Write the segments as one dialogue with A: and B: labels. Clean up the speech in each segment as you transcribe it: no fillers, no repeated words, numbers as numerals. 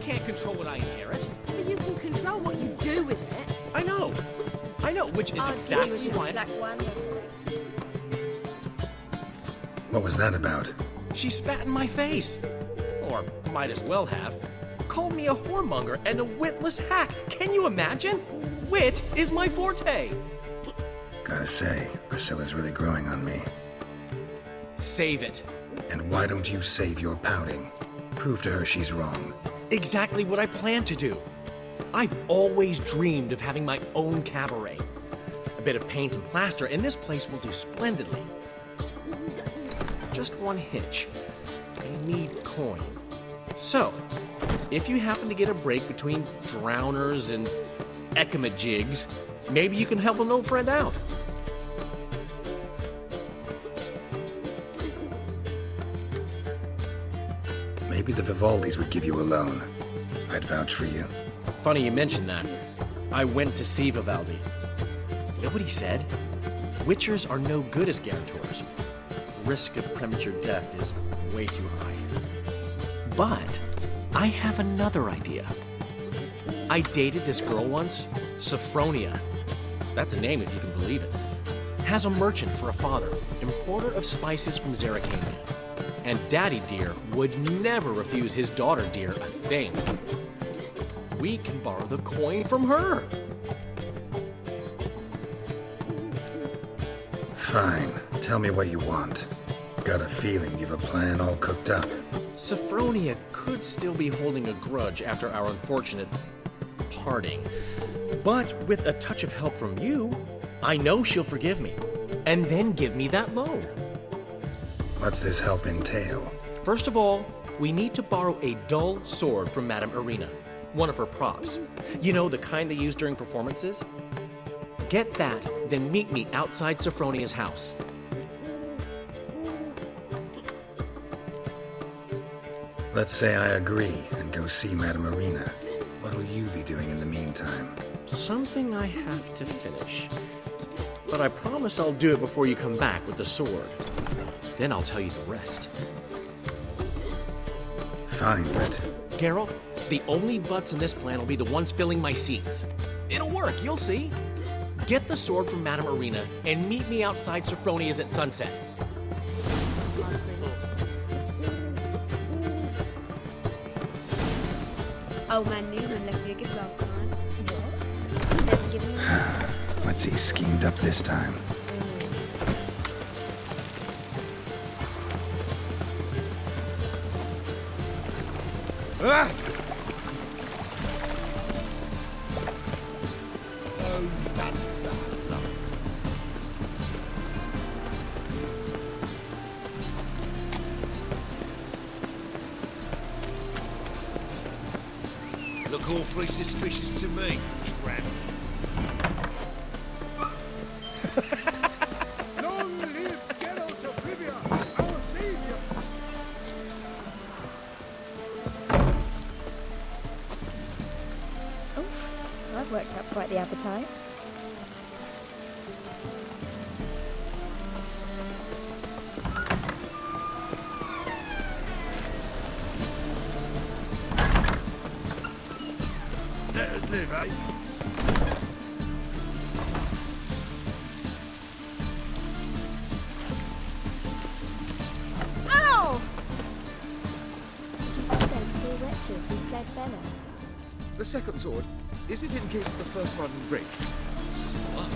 A: can't control what I inherit.
B: But you can control what you do with it.
A: I know, which is exactly why...
C: What was that about?
A: She spat in my face. Or might as well have. Called me a whoremonger and a witless hack. Can you imagine? Wit is my forte.
C: Gotta say, Priscilla's really growing on me.
A: Save it.
C: And why don't you save your pouting? Prove to her she's wrong.
A: Exactly what I plan to do. I've always dreamed of having my own cabaret. A bit of paint and plaster, and this place will do splendidly. Just one hitch. I need coin. So, if you happen to get a break between drowners and ecamajigs, maybe you can help an old friend out.
C: Maybe the Vivaldis would give you a loan. I'd vouch for you.
A: Funny you mentioned that. I went to see Vivaldi. Know what he said? Witchers are no good as guarantors. Risk of premature death is way too high. But I have another idea. I dated this girl once, Sophronia. That's a name if you can believe it. Has a merchant for a father, importer of spices from Zerrikania. And Daddy Dear would never refuse his daughter Dear a thing. We can borrow the coin from her.
C: Fine. Tell me what you want. Got a feeling you've a plan all cooked up.
A: Sophronia could still be holding a grudge after our unfortunate parting. But with a touch of help from you, I know she'll forgive me. And then give me that loan.
C: What's this help entail?
A: First of all, we need to borrow a dull sword from Madame Irina, one of her props. You know, the kind they use during performances? Get that, then meet me outside Sophronia's house.
C: Let's say I agree and go see Madame Irina. What'll you be doing in the meantime?
A: Something I have to finish. But I promise I'll do it before you come back with the sword. Then I'll tell you the rest.
C: Fine, but...
A: Geralt, the only butts in this plan will be the ones filling my seats. It'll work, you'll see. Get the sword from Madame Irina and meet me outside Sophronia's at sunset.
B: Old man Newman left me a gift last time. What? Never given me
C: What's he schemed up this time?
D: Ah!
E: Oh, that's bad luck. Look awfully suspicious to me, tramp.
D: Long live Geralt of Rivia, our savior!
F: Oh, I've worked up quite the appetite.
D: Let us live, eh?
B: Ow!
F: Did you see those poor wretches who fled Bella?
E: The second sword, is it in case the first one breaks? Smart.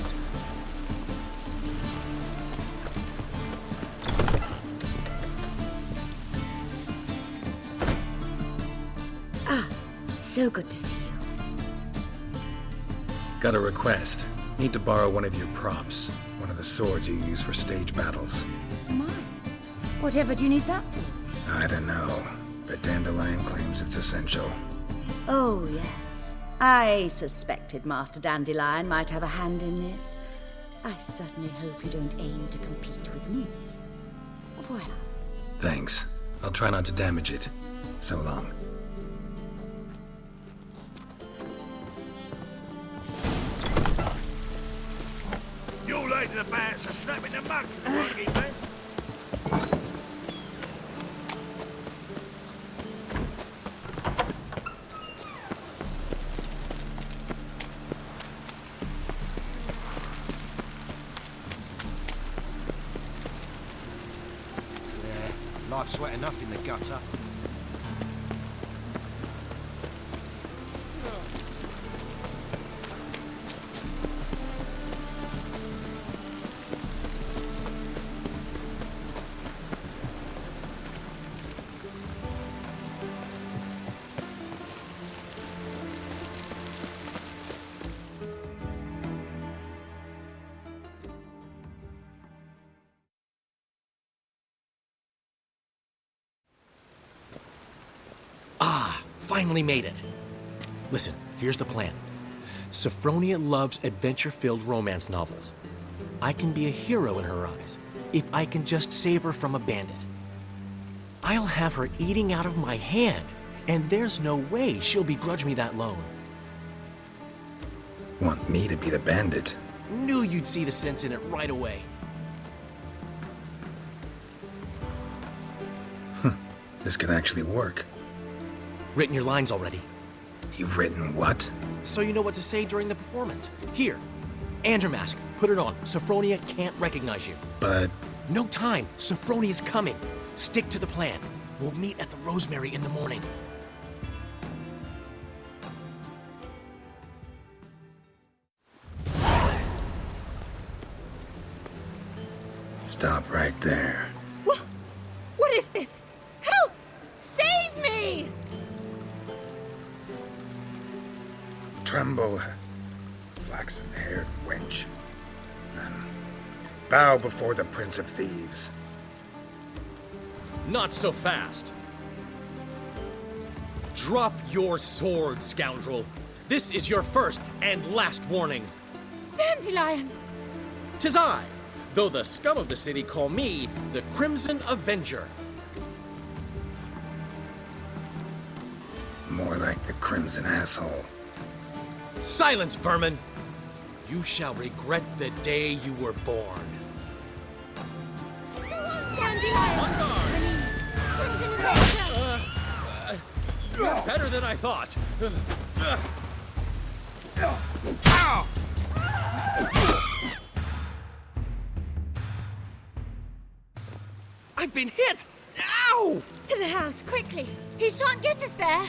G: So good to see you.
C: Got a request. Need to borrow one of your props. One of the swords you use for stage battles.
G: My. Whatever do you need that for?
C: I don't know, but Dandelion claims it's essential.
G: Oh, yes. I suspected Master Dandelion might have a hand in this. I certainly hope you don't aim to compete with me. Voilà.
C: Thanks. I'll try not to damage it. So long.
D: You're late to the band, so snap in the mug to the working man.
H: Life's wet enough in the gutter.
A: Finally made it. Listen, here's the plan. Sophronia loves adventure-filled romance novels. I can be a hero in her eyes if I can just save her from a bandit. I'll have her eating out of my hand, and there's no way she'll begrudge me that loan.
C: Want me to be the bandit?
A: Knew you'd see the sense in it right away.
C: This could actually work.
A: Written your lines already.
C: You've written what?
A: So you know what to say during the performance. Here, and your mask. Put it on. Sophronia can't recognize you.
C: But...
A: No time. Sophronia's coming. Stick to the plan. We'll meet at the Rosemary in the morning.
C: Stop right there.
F: What is this? Help! Save me!
C: Tremble, flaxen-haired wench, and bow before the Prince of Thieves.
A: Not so fast. Drop your sword, scoundrel. This is your first and last warning.
F: Dandelion!
A: 'Tis I, though the scum of the city call me the Crimson Avenger.
C: More like the Crimson Asshole.
A: Silence, vermin! You shall regret the day you were born.
F: Dandelion!
A: On guard!
F: I mean, Crimson Avenger!
A: You're better than I thought. I've been hit! Ow!
F: To the house, quickly! He shan't get us there!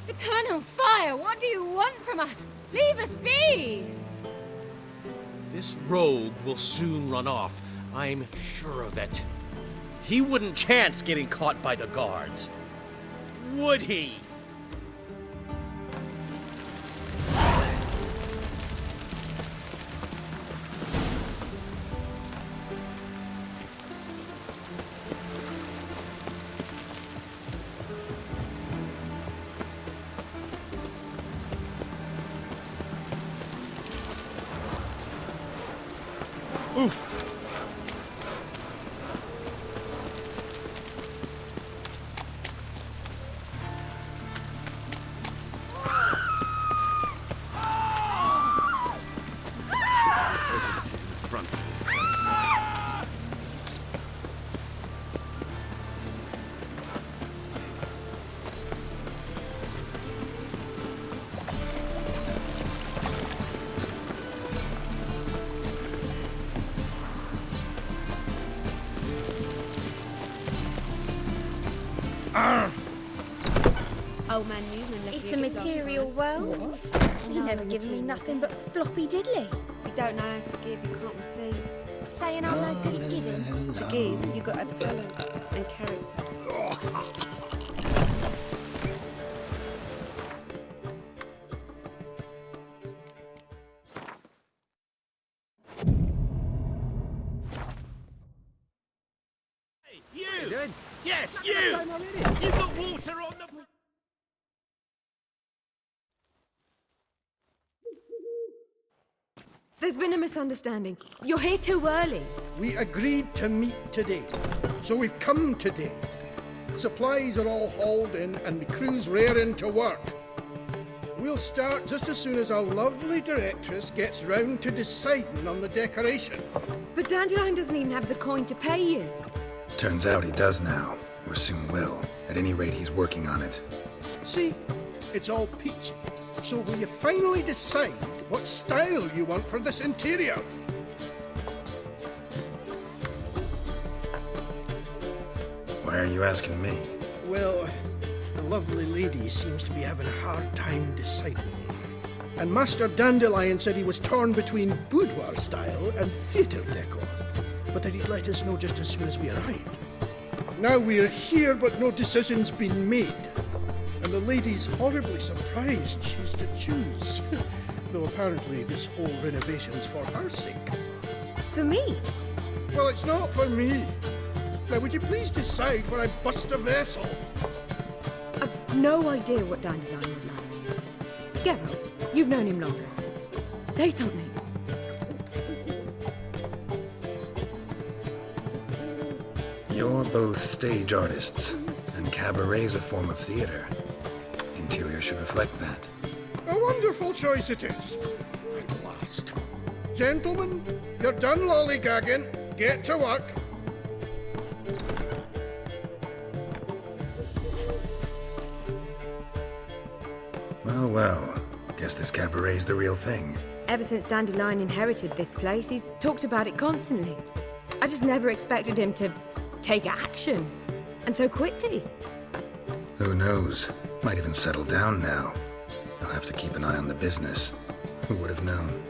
F: Eternal fire, what do you want from us? Leave us be!
A: This rogue will soon run off. I'm sure of it. He wouldn't chance getting caught by the guards. Would he?
E: Residences in the front.
B: Old man Newman left
F: It's
B: me
F: a
B: gift last
F: material
B: night.
F: world. He never given me nothing but floppy diddly.
B: You don't know how to give, you can't receive.
F: Saying I'm no good at giving.
B: To give, you got to have talent and character.
D: Hey, you! Yes, you! You've got water on the...
I: There's been a misunderstanding. You're here too early.
J: We agreed to meet today, so we've come today. Supplies are all hauled in and the crew's raring to work. We'll start just as soon as our lovely directress gets round to deciding on the decoration.
I: But Dandelion doesn't even have the coin to pay you.
C: Turns out he does now, or soon will. At any rate, he's working on it.
J: See, it's all peachy. So will you finally decide what style you want for this interior?
C: Why are you asking me?
J: Well, the lovely lady seems to be having a hard time deciding. And Master Dandelion said he was torn between boudoir style and theatre decor, but that he'd let us know just as soon as we arrived. Now we're here, but no decision's been made. And the lady's horribly surprised she's to choose. Though apparently this whole renovation's for her sake.
I: For me?
J: Well, it's not for me. Now, would you please decide before I bust a vessel?
I: I've no idea what Dandelion would like. Geralt, you've known him longer. Say something.
C: You're both stage artists, and cabaret's a form of theater. Interior should reflect that.
J: A wonderful choice it is. At last. Gentlemen, you're done lollygagging. Get to work.
C: Well, well. Guess this cabaret's the real thing.
I: Ever since Dandelion inherited this place, he's talked about it constantly. I just never expected him to take action. And so quickly.
C: Who knows? Might even settle down now. I'll have to keep an eye on the business. Who would have known?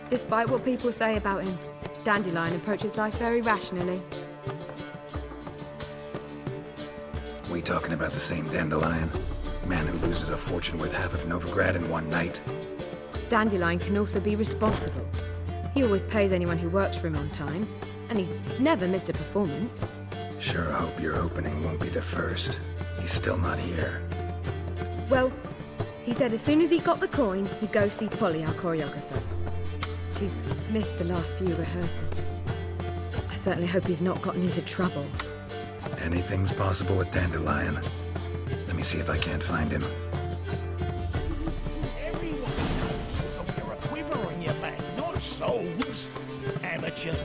I: Despite what people say about him, Dandelion approaches life very rationally.
C: We talking about the same Dandelion? Man who loses a fortune worth half of Novigrad in one night?
I: Dandelion can also be responsible. He always pays anyone who works for him on time, and he's never missed a performance.
C: Sure hope your opening won't be the first. He's still not here.
I: Well, he said as soon as he got the coin, he'd go see Polly, our choreographer. She's missed the last few rehearsals. I certainly hope he's not gotten into trouble.
C: Anything's possible with Dandelion. Let me see if I can't find him.
D: Everyone knows you can wear a quiver on your back, not swords. Amateur.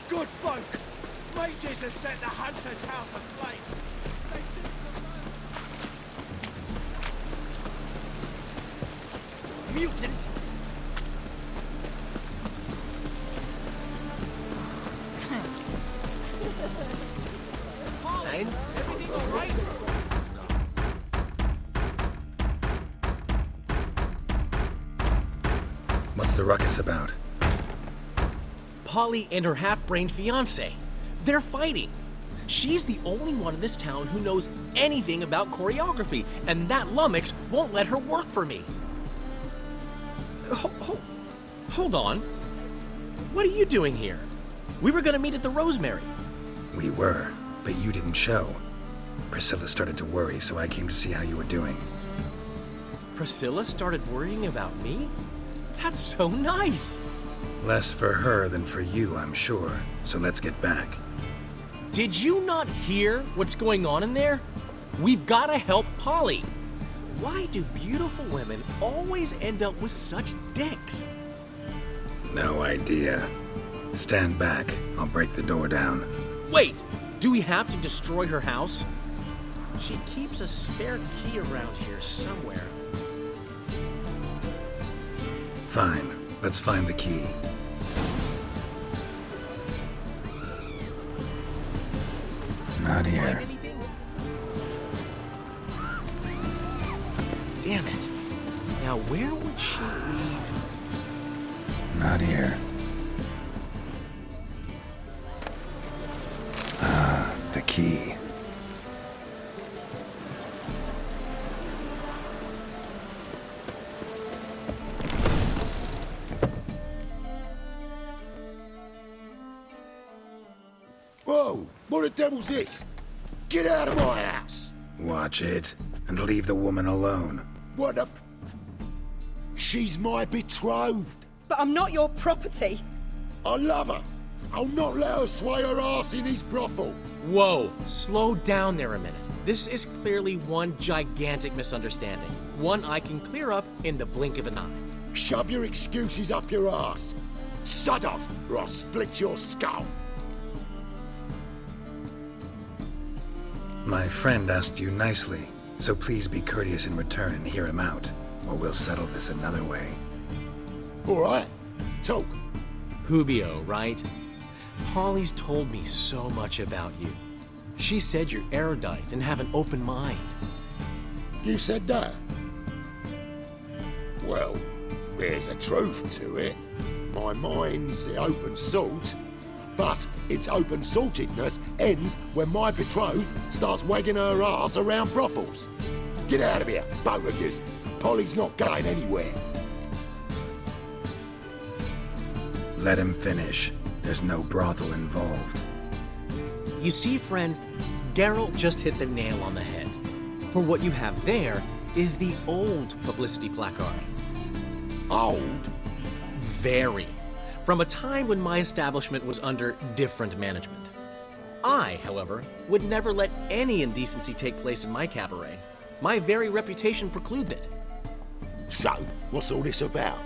D: Good folk! Mages have set the hunter's house aflame. They think the mutant! Pauline, everything all right?
C: What's the ruckus about?
A: Polly and her half-brained fiancé. They're fighting. She's the only one in this town who knows anything about choreography, and that lummox won't let her work for me. Hold on. What are you doing here? We were gonna meet at the Rosemary.
C: We were, but you didn't show. Priscilla started to worry, so I came to see how you were doing.
A: Priscilla started worrying about me? That's so nice!
C: Less for her than for you, I'm sure. So let's get back.
A: Did you not hear what's going on in there? We've gotta help Polly. Why do beautiful women always end up with such dicks?
C: No idea. Stand back. I'll break the door down.
A: Wait! Do we have to destroy her house? She keeps a spare key around here somewhere.
C: Fine. Let's find the key. Not here.
A: Find anything? Damn it. Now where would she leave?
C: Not here. Ah, the key.
D: Whoa! What the devil's this? Get out of my house!
C: Watch it, and leave the woman alone.
D: What the... She's my betrothed.
G: But I'm not your property.
D: I love her. I'll not let her sway her ass in his brothel.
A: Whoa, slow down there a minute. This is clearly one gigantic misunderstanding. One I can clear up in the blink of an eye.
D: Shove your excuses up your ass. Sod off, or I'll split your skull.
C: My friend asked you nicely, so please be courteous in return and hear him out. or we'll settle this another way.
H: All right, talk.
A: Hubio, right? Polly's told me so much about you. She said you're erudite and have an open mind.
H: You said that? Well, there's a truth to it. My mind's the open salt, but its open saltedness ends when my betrothed starts wagging her ass around brothels. Get out of here, both of yous. Polly's not going anywhere.
C: Let him finish. There's no brothel involved.
A: You see, friend, Geralt just hit the nail on the head. For what you have there is the old publicity placard.
H: Old?
A: Very. From a time when my establishment was under different management. I, however, would never let any indecency take place in my cabaret. My very reputation precludes it.
H: So, what's all this about?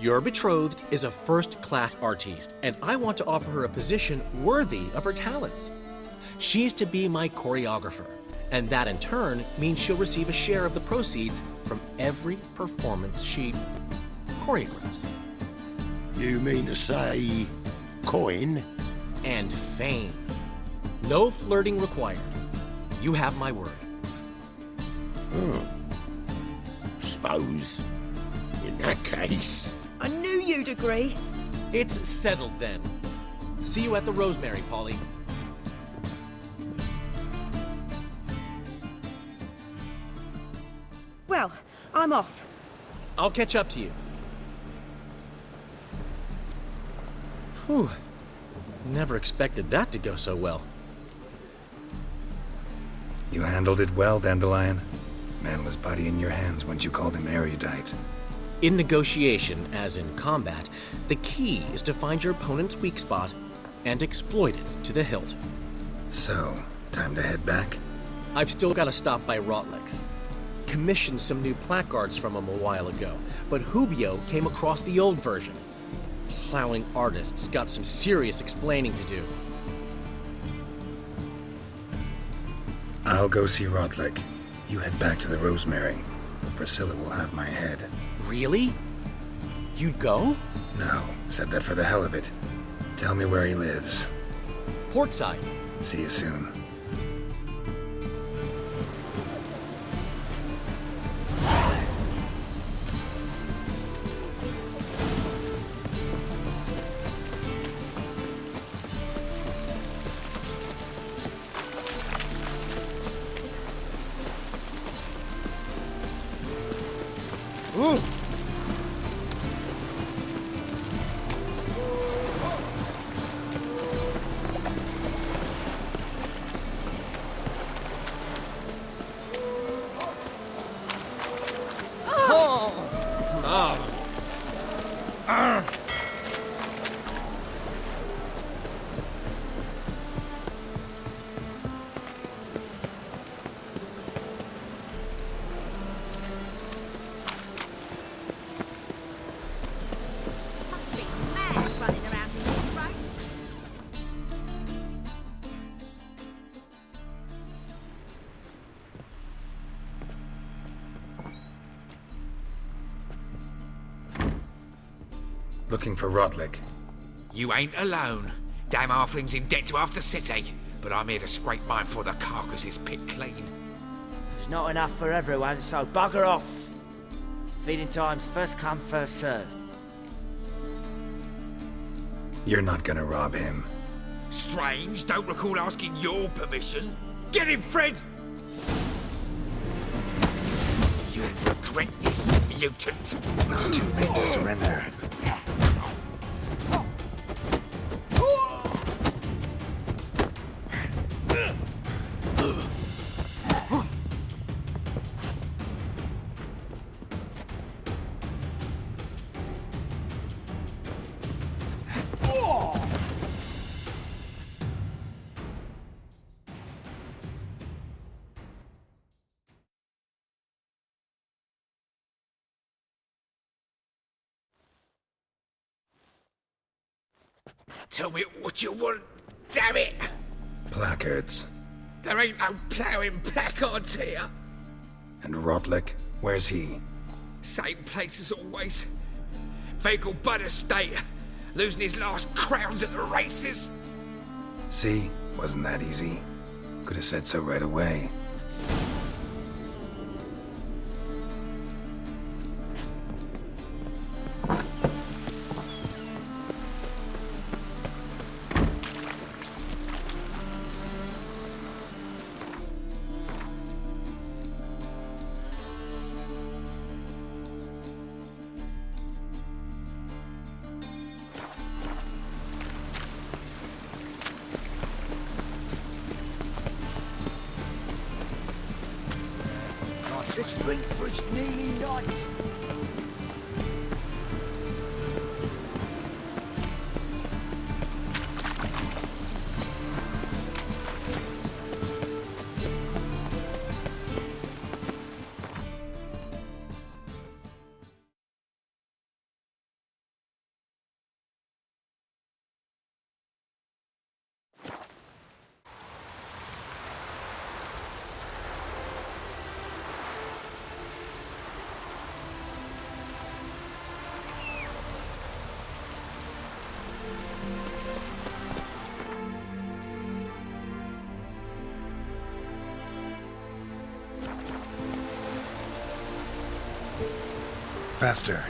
A: Your betrothed is a first-class artiste, and I want to offer her a position worthy of her talents. She's to be my choreographer, and that in turn means she'll receive a share of the proceeds from every performance she choreographs.
H: You mean to say coin?
A: And fame. No flirting required. You have my word.
H: Suppose, in that case...
G: I knew you'd agree.
A: It's settled then. See you at the Rosemary, Polly.
B: Well, I'm off.
A: I'll catch up to you. Whew. Never expected that to go so well.
C: You handled it well, Dandelion. Man was body in your hands once you called him erudite.
A: In negotiation, as in combat, the key is to find your opponent's weak spot and exploit it to the hilt.
C: So, time to head back?
A: I've still got to stop by Rotlick's. Commissioned some new placards from him a while ago, but Hubio came across the old version. Plowing artists got some serious explaining to do.
C: I'll go see Rotlick. You head back to the Rosemary, where Priscilla will have my head.
A: Really? You'd go?
C: No, said that for the hell of it. Tell me where he lives.
A: Portside.
C: See you soon.
G: Must be mad running around in this rain.
C: Looking for Rotlick.
K: You ain't alone. Damn halfling's in debt to half the city, but I'm here to scrape mine before the carcass is pit clean.
L: There's not enough for everyone, so bugger off. Feeding time's first come, first served.
C: You're not gonna rob him.
K: Strange, don't recall asking your permission. Get him, Fred! You'll regret this, mutant.
C: Not too late to surrender.
K: Tell me what you want, damn it!
C: Placards.
K: There ain't no ploughing placards here.
C: And Rotlick, where's he?
K: Same place as always. Vehicle Bud Estate, losing his last crowns at the races.
C: See? Wasn't that easy? Could have said so right away.
H: Let's drink for it's nearly night.
C: Faster.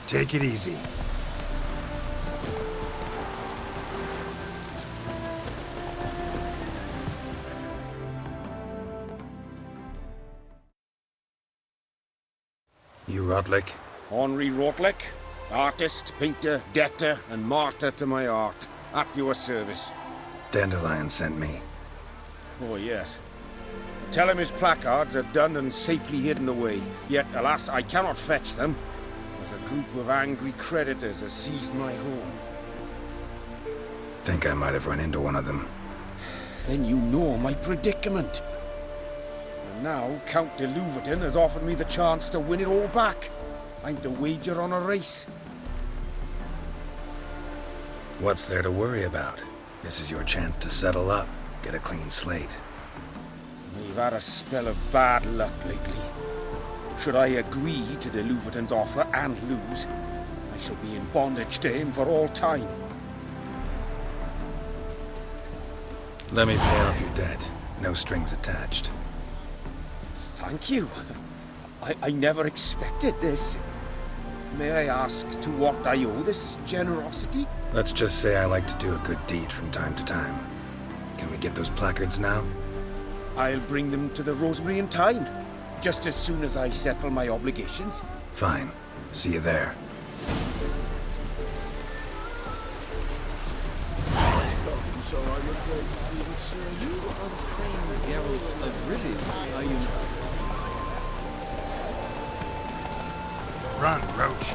C: Take it easy. You Rotlick?
M: Henri Rotlick, artist, painter, debtor, and martyr to my art. At your service.
C: Dandelion sent me.
M: Oh, yes. Tell him his placards are done and safely hidden away. Yet, alas, I cannot fetch them, as a group of angry creditors has seized my home.
C: Think I might have run into one of them.
M: Then you know my predicament. And now, Count de Louverton has offered me the chance to win it all back. I'm to wager on a race.
C: What's there to worry about? This is your chance to settle up, get a clean slate.
M: We've had a spell of bad luck lately. Should I agree to de Louverton's offer and lose, I shall be in bondage to him for all time.
C: Let me pay off your debt. No strings attached.
M: Thank you. I never expected this. May I ask to what I owe this generosity?
C: Let's just say I like to do a good deed from time to time. Can we get those placards now?
M: I'll bring them to the Rosemary in time, just as soon as I settle my obligations.
C: Fine. See you there.
D: So I'm afraid to see the sir. You are the famed Geralt of Rivia, are you not?
C: Run, Roach.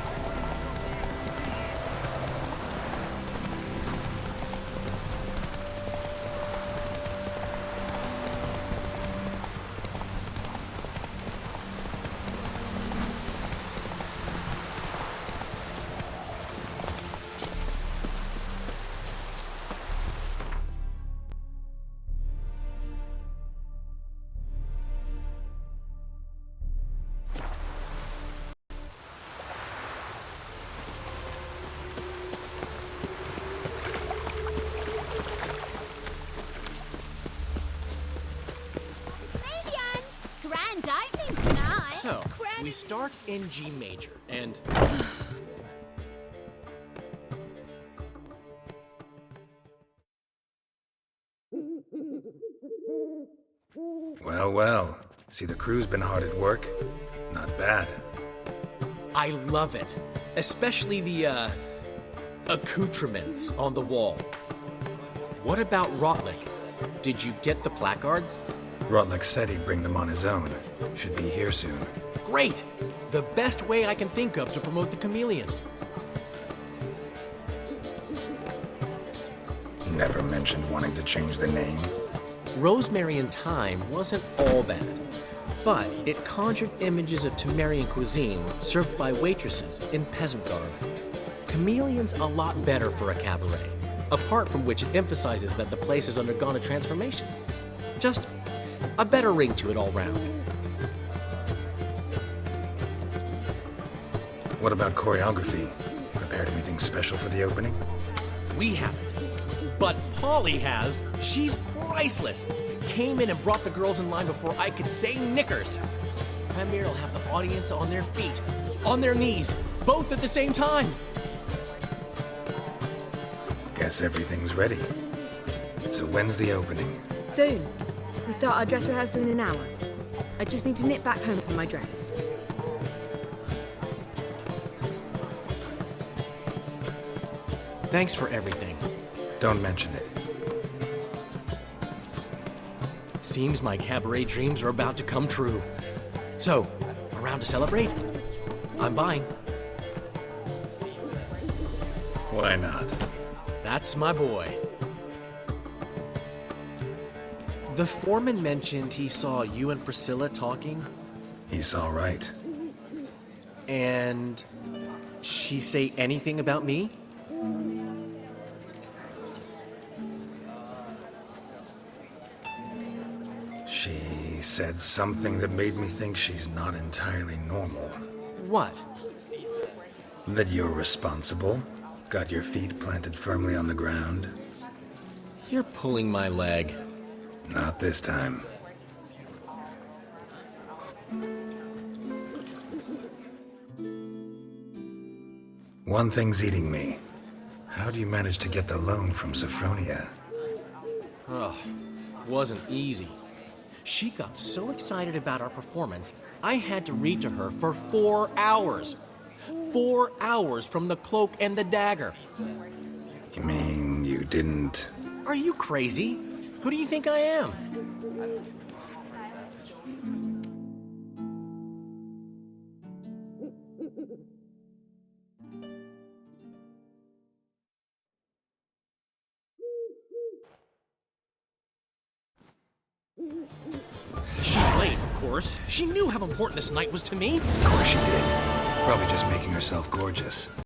A: So, we start in G major, and...
C: Well, well. See, the crew's been hard at work. Not bad.
A: I love it. Especially the, accoutrements on the wall. What about Rotlick? Did you get the placards?
C: Rotlick said he'd bring them on his own. Should be here soon.
A: Great! The best way I can think of to promote the chameleon.
C: Never mentioned wanting to change the name.
A: Rosemary in Time wasn't all bad, but it conjured images of Temerian cuisine served by waitresses in peasant garb. Chameleon's a lot better for a cabaret, apart from which it emphasizes that the place has undergone a transformation. Just a better ring to it all round.
C: What about choreography? Prepared anything special for the opening?
A: We haven't. But Polly has. She's priceless. Came in and brought the girls in line before I could say knickers. Premier will have the audience on their feet, on their knees, both at the same time.
C: Guess everything's ready. So when's the opening?
I: Soon. We start our dress rehearsal in an hour. I just need to nip back home for my dress.
A: Thanks for everything.
C: Don't mention it.
A: Seems my cabaret dreams are about to come true. So, around to celebrate? I'm buying.
C: Why not?
A: That's my boy. The foreman mentioned he saw you and Priscilla talking.
C: He's all right.
A: And she say anything about me?
C: She said something that made me think she's not entirely normal.
A: What?
C: That you're responsible, got your feet planted firmly on the ground.
A: You're pulling my leg.
C: Not this time. One thing's eating me. How do you manage to get the loan from Sophronia?
A: Oh, wasn't easy. She got so excited about our performance, I had to read to her for 4 hours. 4 hours from the cloak and the dagger.
C: You mean you didn't...
A: Are you crazy? Who do you think I am? She's late, of course. She knew how important this night was to me.
C: Of course she did. Probably just making herself gorgeous.